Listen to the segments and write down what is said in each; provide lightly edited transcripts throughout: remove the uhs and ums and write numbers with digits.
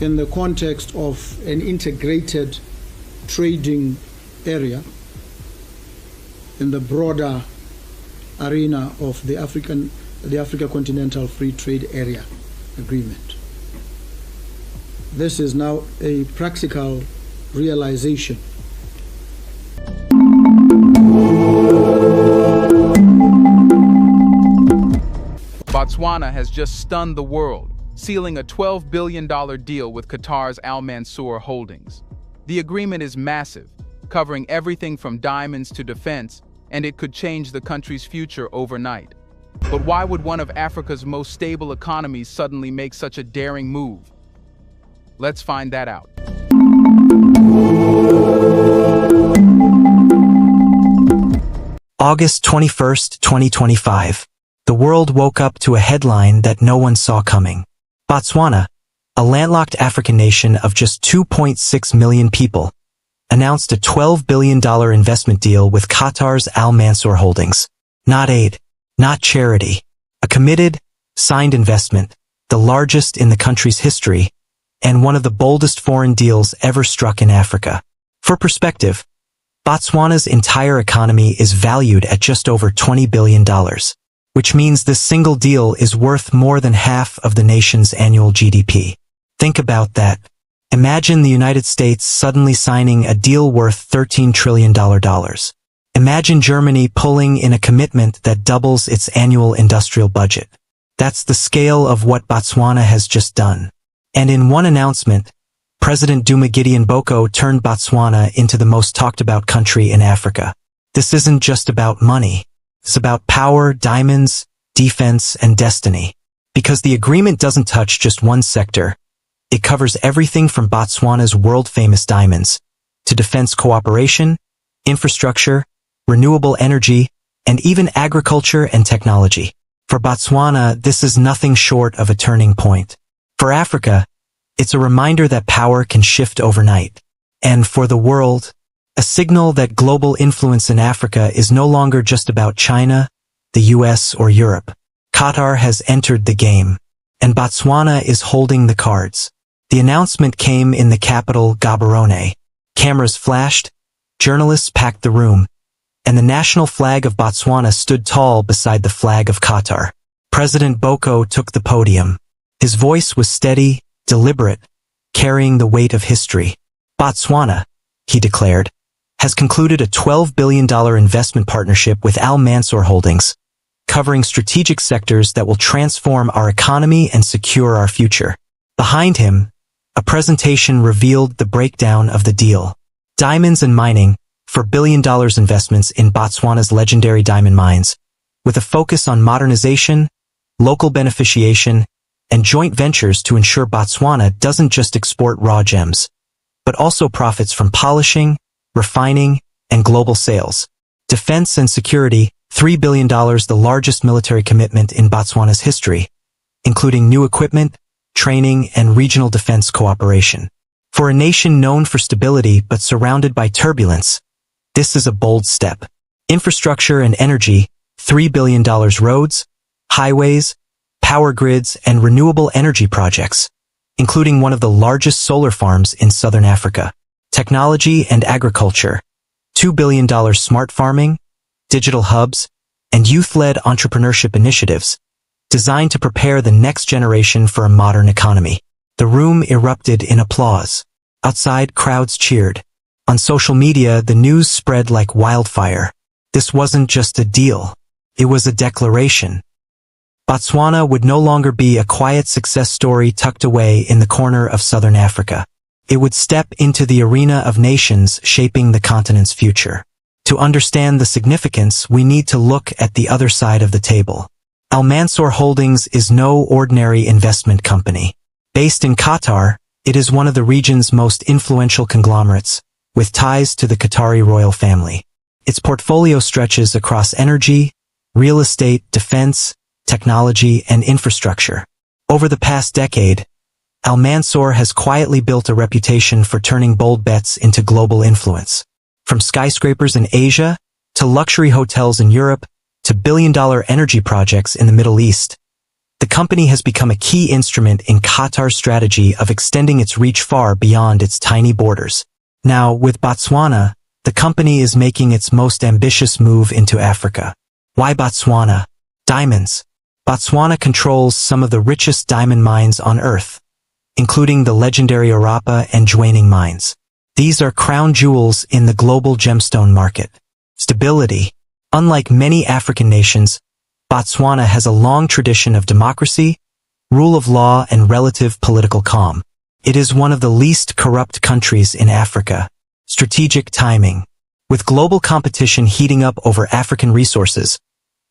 in the context of an integrated trading area in the broader arena of the Africa Continental Free Trade Area Agreement. This is now a practical realization. Botswana has just stunned the world, sealing a $12 billion deal with Qatar's Mansour holdings. The agreement is massive, covering everything from diamonds to defense, and it could change the country's future overnight. But why would one of Africa's most stable economies suddenly make such a daring move? Let's find that out. August 21st, 2025. The world woke up to a headline that no one saw coming. Botswana, a landlocked African nation of just 2.6 million people, announced a $12 billion investment deal with Qatar's Mansour holdings. Not aid, not charity. A committed, signed investment, the largest in the country's history, and one of the boldest foreign deals ever struck in Africa. For perspective, Botswana's entire economy is valued at just over $20 billion, which means this single deal is worth more than half of the nation's annual GDP. Think about that. Imagine the United States suddenly signing a deal worth $13 trillion. Imagine Germany pulling in a commitment that doubles its annual industrial budget. That's the scale of what Botswana has just done. And in one announcement, President Duma Gideon Boko turned Botswana into the most talked about country in Africa. This isn't just about money. It's about power, diamonds, defense, and destiny. Because the agreement doesn't touch just one sector. It covers everything from Botswana's world-famous diamonds to defense cooperation, infrastructure, renewable energy, and even agriculture and technology. For Botswana, this is nothing short of a turning point. For Africa, it's a reminder that power can shift overnight. And for the world, a signal that global influence in Africa is no longer just about China, the US, or Europe. Qatar has entered the game, and Botswana is holding the cards. The announcement came in the capital, Gaborone. Cameras flashed, journalists packed the room, and the national flag of Botswana stood tall beside the flag of Qatar. President Boko took the podium. His voice was steady, deliberate, carrying the weight of history. Botswana, he declared, has concluded a $12 billion investment partnership with Mansour Holdings, covering strategic sectors that will transform our economy and secure our future. Behind him, a presentation revealed the breakdown of the deal. Diamonds and mining, for $1 billion investments in Botswana's legendary diamond mines, with a focus on modernization, local beneficiation, and joint ventures to ensure Botswana doesn't just export raw gems, but also profits from polishing, refining, and global sales. Defense and security, $3 billion, the largest military commitment in Botswana's history, including new equipment, training, and regional defense cooperation. For a nation known for stability but surrounded by turbulence, this is a bold step. Infrastructure and energy, $3 billion, roads, highways, power grids, and renewable energy projects, including one of the largest solar farms in southern Africa. Technology and agriculture, $2 billion, smart farming, digital hubs, and youth-led entrepreneurship initiatives designed to prepare the next generation for a modern economy. The room erupted in applause. Outside, crowds cheered. On social media, the news spread like wildfire. This wasn't just a deal. It was a declaration. Botswana would no longer be a quiet success story tucked away in the corner of southern Africa. It would step into the arena of nations shaping the continent's future. To understand the significance, we need to look at the other side of the table. Mansour Holdings is no ordinary investment company. Based in Qatar, it is one of the region's most influential conglomerates, with ties to the Qatari royal family. Its portfolio stretches across energy, real estate, defense, technology, and infrastructure. Over the past decade, Mansour has quietly built a reputation for turning bold bets into global influence. From skyscrapers in Asia, to luxury hotels in Europe, to billion-dollar energy projects in the Middle East, the company has become a key instrument in Qatar's strategy of extending its reach far beyond its tiny borders. Now, with Botswana, the company is making its most ambitious move into Africa. Why Botswana? Diamonds. Botswana controls some of the richest diamond mines on Earth, including the legendary Orapa and Jwaneng mines. These are crown jewels in the global gemstone market. Stability. Unlike many African nations, Botswana has a long tradition of democracy, rule of law, and relative political calm. It is one of the least corrupt countries in Africa. Strategic timing. With global competition heating up over African resources,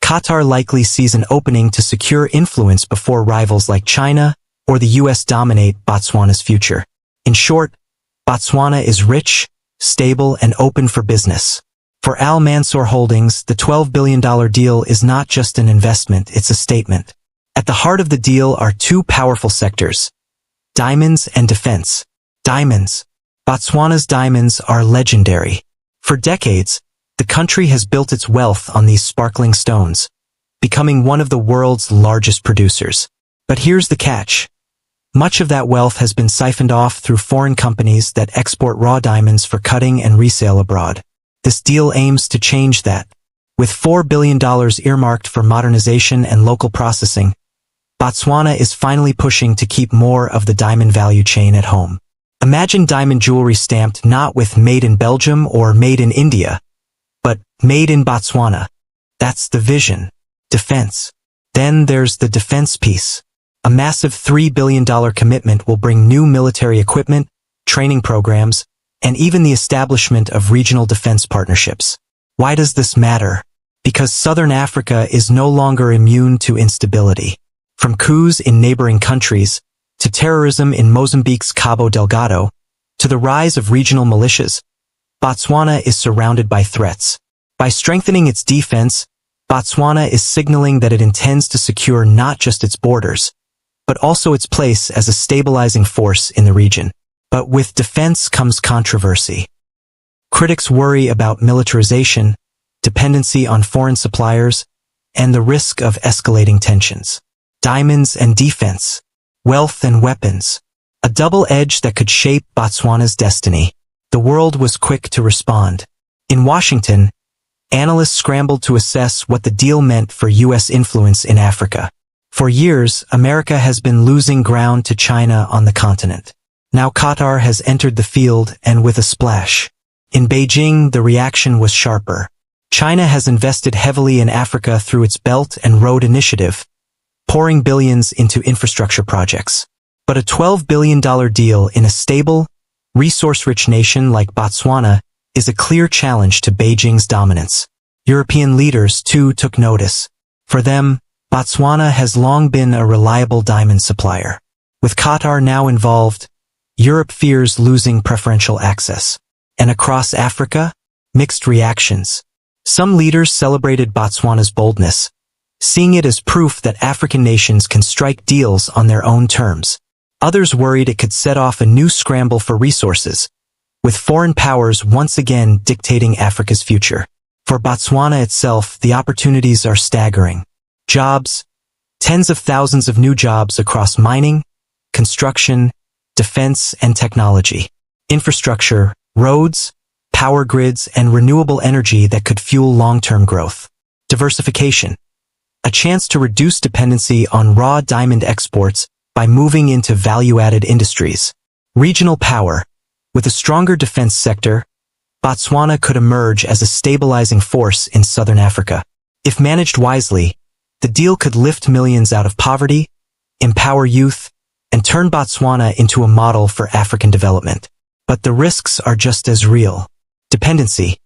Qatar likely sees an opening to secure influence before rivals like China or the US dominate Botswana's future. In short, Botswana is rich, stable, and open for business. For Al Mansour Holdings, the $12 billion deal is not just an investment, it's a statement. At the heart of the deal are two powerful sectors: diamonds and defense. Diamonds. Botswana's diamonds are legendary. For decades, the country has built its wealth on these sparkling stones, becoming one of the world's largest producers. But here's the catch. Much of that wealth has been siphoned off through foreign companies that export raw diamonds for cutting and resale abroad. This deal aims to change that. With $4 billion earmarked for modernization and local processing, Botswana is finally pushing to keep more of the diamond value chain at home. Imagine diamond jewelry stamped not with Made in Belgium or Made in India, but Made in Botswana. That's the vision. Defense. Then there's the defense piece. A massive $3 billion commitment will bring new military equipment, training programs, and even the establishment of regional defense partnerships. Why does this matter? Because Southern Africa is no longer immune to instability. From coups in neighboring countries, to terrorism in Mozambique's Cabo Delgado, to the rise of regional militias, Botswana is surrounded by threats. By strengthening its defense, Botswana is signaling that it intends to secure not just its borders, but also its place as a stabilizing force in the region. But with defense comes controversy. Critics worry about militarization, dependency on foreign suppliers, and the risk of escalating tensions. Diamonds and defense, wealth and weapons, a double edge that could shape Botswana's destiny. The world was quick to respond. In Washington, analysts scrambled to assess what the deal meant for U.S. influence in Africa. For years, America has been losing ground to China on the continent. Now Qatar has entered the field, and with a splash. In Beijing, the reaction was sharper. China has invested heavily in Africa through its Belt and Road Initiative, pouring billions into infrastructure projects. But a $12 billion deal in a stable, resource-rich nation like Botswana is a clear challenge to Beijing's dominance. European leaders, too, took notice. For them, Botswana has long been a reliable diamond supplier. With Qatar now involved, Europe fears losing preferential access. And across Africa, mixed reactions. Some leaders celebrated Botswana's boldness, seeing it as proof that African nations can strike deals on their own terms. Others worried it could set off a new scramble for resources, with foreign powers once again dictating Africa's future. For Botswana itself, the opportunities are staggering. Jobs, tens of thousands of new jobs across mining, construction, defense, and technology. Infrastructure, roads, power grids, and renewable energy that could fuel long-term growth. Diversification. A chance to reduce dependency on raw diamond exports by moving into value-added industries. Regional power. With a stronger defense sector, Botswana could emerge as a stabilizing force in southern Africa. If managed wisely, the deal could lift millions out of poverty, empower youth, and turn Botswana into a model for African development. But the risks are just as real. Dependency.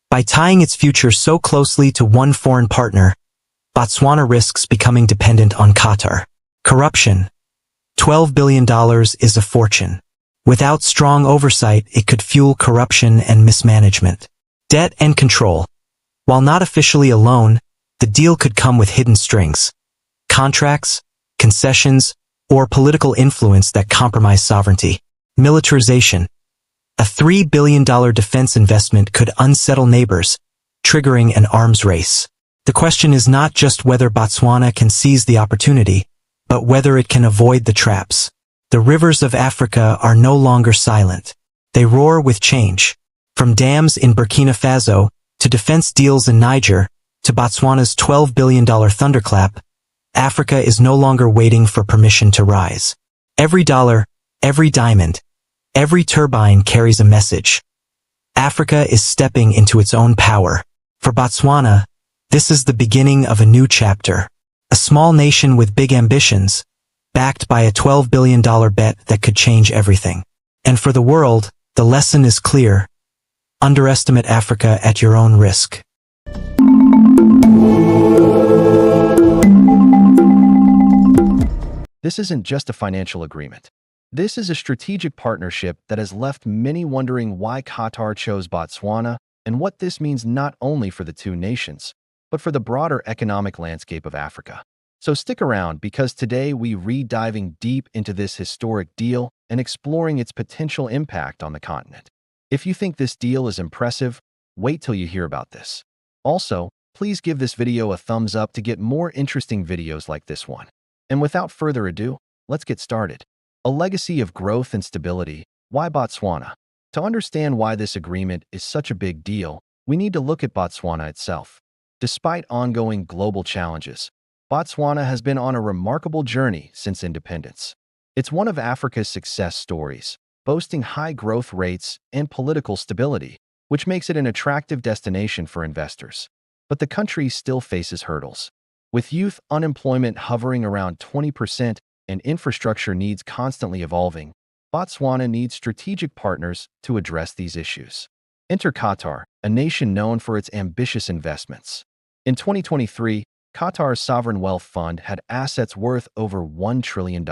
By tying its future so closely to one foreign partner, Botswana risks becoming dependent on Qatar. Corruption. $12 billion is a fortune. Without strong oversight, it could fuel corruption and mismanagement. Debt and control. While not officially a loan, the deal could come with hidden strings. Contracts, concessions, or political influence that compromise sovereignty. Militarization. A $3 billion defense investment could unsettle neighbors, triggering an arms race. The question is not just whether Botswana can seize the opportunity, but whether it can avoid the traps. The rivers of Africa are no longer silent. They roar with change. From dams in Burkina Faso, to defense deals in Niger, to Botswana's $12 billion thunderclap, Africa is no longer waiting for permission to rise. Every dollar, every diamond, every turbine carries a message. Africa is stepping into its own power. For Botswana, this is the beginning of a new chapter. A small nation with big ambitions, backed by a $12 billion bet that could change everything. And for the world, the lesson is clear. Underestimate Africa at your own risk. This isn't just a financial agreement. This is a strategic partnership that has left many wondering why Qatar chose Botswana and what this means not only for the two nations, but for the broader economic landscape of Africa. So stick around, because today we're diving deep into this historic deal and exploring its potential impact on the continent. If you think this deal is impressive, wait till you hear about this. Also, please give this video a thumbs up to get more interesting videos like this one. And without further ado, let's get started. A legacy of growth and stability. Why Botswana? To understand why this agreement is such a big deal, we need to look at Botswana itself. Despite ongoing global challenges, Botswana has been on a remarkable journey since independence. It's one of Africa's success stories, boasting high growth rates and political stability, which makes it an attractive destination for investors. But the country still faces hurdles. With youth unemployment hovering around 20% and infrastructure needs constantly evolving, Botswana needs strategic partners to address these issues. Enter Qatar, a nation known for its ambitious investments. In 2023, Qatar's sovereign wealth fund had assets worth over $1 trillion,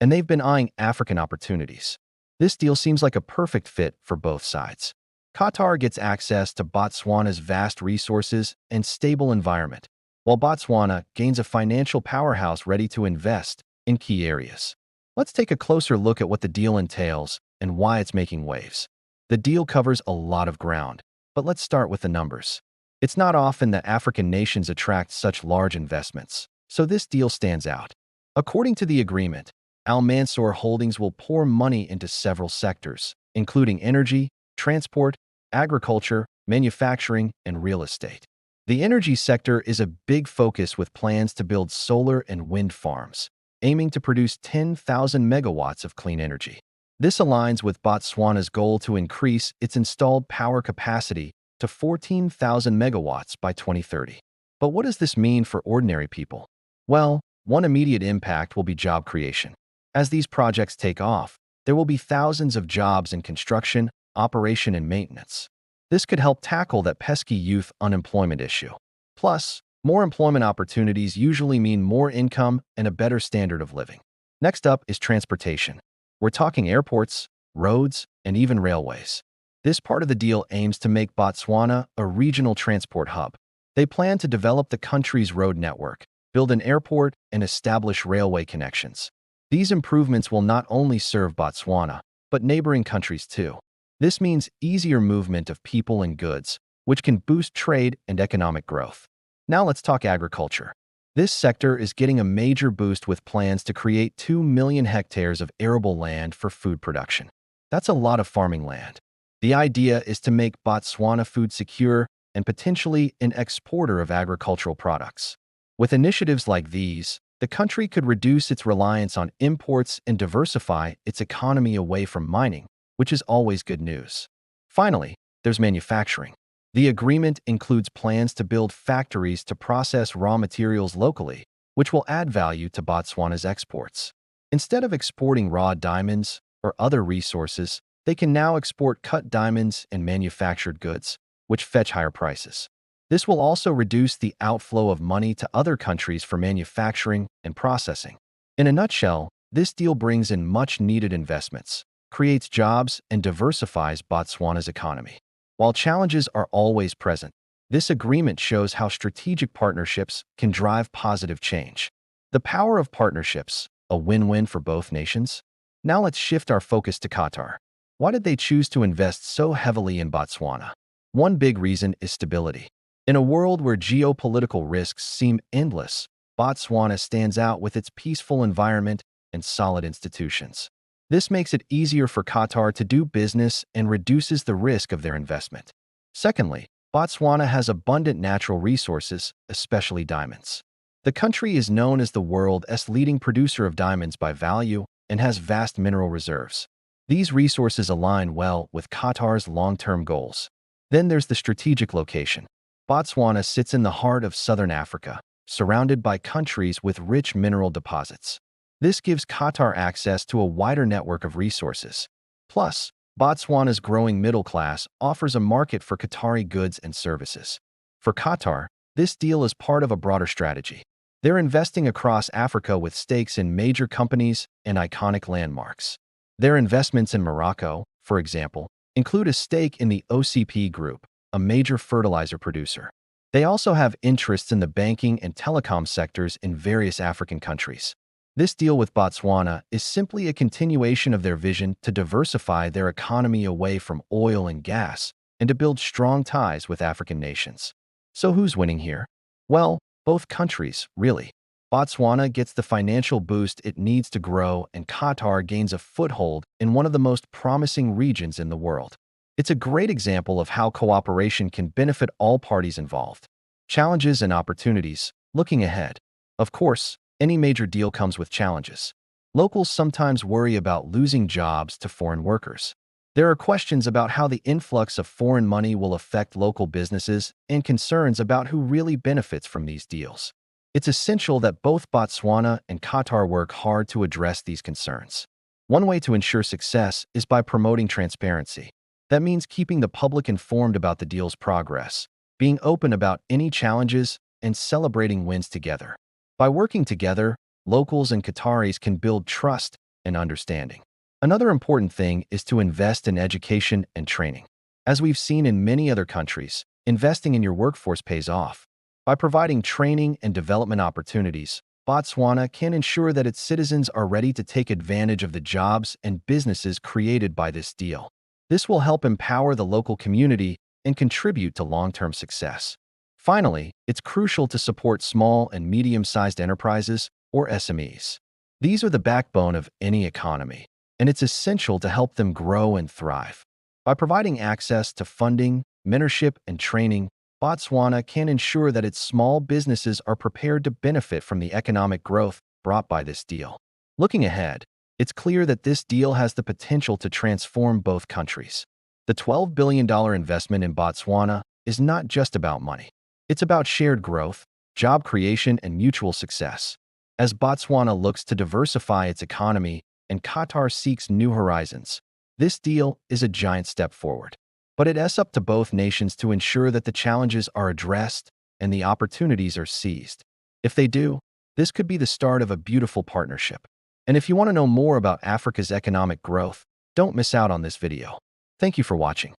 and they've been eyeing African opportunities. This deal seems like a perfect fit for both sides. Qatar gets access to Botswana's vast resources and stable environment, while Botswana gains a financial powerhouse ready to invest in key areas. Let's take a closer look at what the deal entails and why it's making waves. The deal covers a lot of ground, but let's start with the numbers. It's not often that African nations attract such large investments, so this deal stands out. According to the agreement, Mansour Holdings will pour money into several sectors, including energy, transport, agriculture, manufacturing, and real estate. The energy sector is a big focus, with plans to build solar and wind farms, aiming to produce 10,000 megawatts of clean energy. This aligns with Botswana's goal to increase its installed power capacity to 14,000 megawatts by 2030. But what does this mean for ordinary people? Well, one immediate impact will be job creation. As these projects take off, there will be thousands of jobs in construction, operation, and maintenance. This could help tackle that pesky youth unemployment issue. Plus, more employment opportunities usually mean more income and a better standard of living. Next up is transportation. We're talking airports, roads, and even railways. This part of the deal aims to make Botswana a regional transport hub. They plan to develop the country's road network, build an airport, and establish railway connections. These improvements will not only serve Botswana, but neighboring countries too. This means easier movement of people and goods, which can boost trade and economic growth. Now let's talk agriculture. This sector is getting a major boost with plans to create 2 million hectares of arable land for food production. That's a lot of farming land. The idea is to make Botswana food secure and potentially an exporter of agricultural products. With initiatives like these, the country could reduce its reliance on imports and diversify its economy away from mining, which is always good news. Finally, there's manufacturing. The agreement includes plans to build factories to process raw materials locally, which will add value to Botswana's exports. Instead of exporting raw diamonds or other resources, they can now export cut diamonds and manufactured goods, which fetch higher prices. This will also reduce the outflow of money to other countries for manufacturing and processing. In a nutshell, this deal brings in much-needed investments, creates jobs, and diversifies Botswana's economy. While challenges are always present, this agreement shows how strategic partnerships can drive positive change. The power of partnerships, a win-win for both nations. Now let's shift our focus to Qatar. Why did they choose to invest so heavily in Botswana? One big reason is stability. In a world where geopolitical risks seem endless, Botswana stands out with its peaceful environment and solid institutions. This makes it easier for Qatar to do business and reduces the risk of their investment. Secondly, Botswana has abundant natural resources, especially diamonds. The country is known as the world's leading producer of diamonds by value and has vast mineral reserves. These resources align well with Qatar's long-term goals. Then there's the strategic location. Botswana sits in the heart of southern Africa, surrounded by countries with rich mineral deposits. This gives Qatar access to a wider network of resources. Plus, Botswana's growing middle class offers a market for Qatari goods and services. For Qatar, this deal is part of a broader strategy. They're investing across Africa with stakes in major companies and iconic landmarks. Their investments in Morocco, for example, include a stake in the OCP Group, a major fertilizer producer. They also have interests in the banking and telecom sectors in various African countries. This deal with Botswana is simply a continuation of their vision to diversify their economy away from oil and gas and to build strong ties with African nations. So who's winning here? Well, both countries, really. Botswana gets the financial boost it needs to grow, and Qatar gains a foothold in one of the most promising regions in the world. It's a great example of how cooperation can benefit all parties involved. Challenges and opportunities. Looking ahead. Of course, any major deal comes with challenges. Locals sometimes worry about losing jobs to foreign workers. There are questions about how the influx of foreign money will affect local businesses and concerns about who really benefits from these deals. It's essential that both Botswana and Qatar work hard to address these concerns. One way to ensure success is by promoting transparency. That means keeping the public informed about the deal's progress, being open about any challenges, and celebrating wins together. By working together, locals and Qataris can build trust and understanding. Another important thing is to invest in education and training. As we've seen in many other countries, investing in your workforce pays off. By providing training and development opportunities, Botswana can ensure that its citizens are ready to take advantage of the jobs and businesses created by this deal. This will help empower the local community and contribute to long-term success. Finally, it's crucial to support small and medium-sized enterprises, or SMEs. These are the backbone of any economy, and it's essential to help them grow and thrive. By providing access to funding, mentorship, and training, Botswana can ensure that its small businesses are prepared to benefit from the economic growth brought by this deal. Looking ahead, it's clear that this deal has the potential to transform both countries. The $12 billion investment in Botswana is not just about money. It's about shared growth, job creation, and mutual success. As Botswana looks to diversify its economy and Qatar seeks new horizons, this deal is a giant step forward. But it's up to both nations to ensure that the challenges are addressed and the opportunities are seized. If they do, this could be the start of a beautiful partnership. And if you want to know more about Africa's economic growth, don't miss out on this video. Thank you for watching.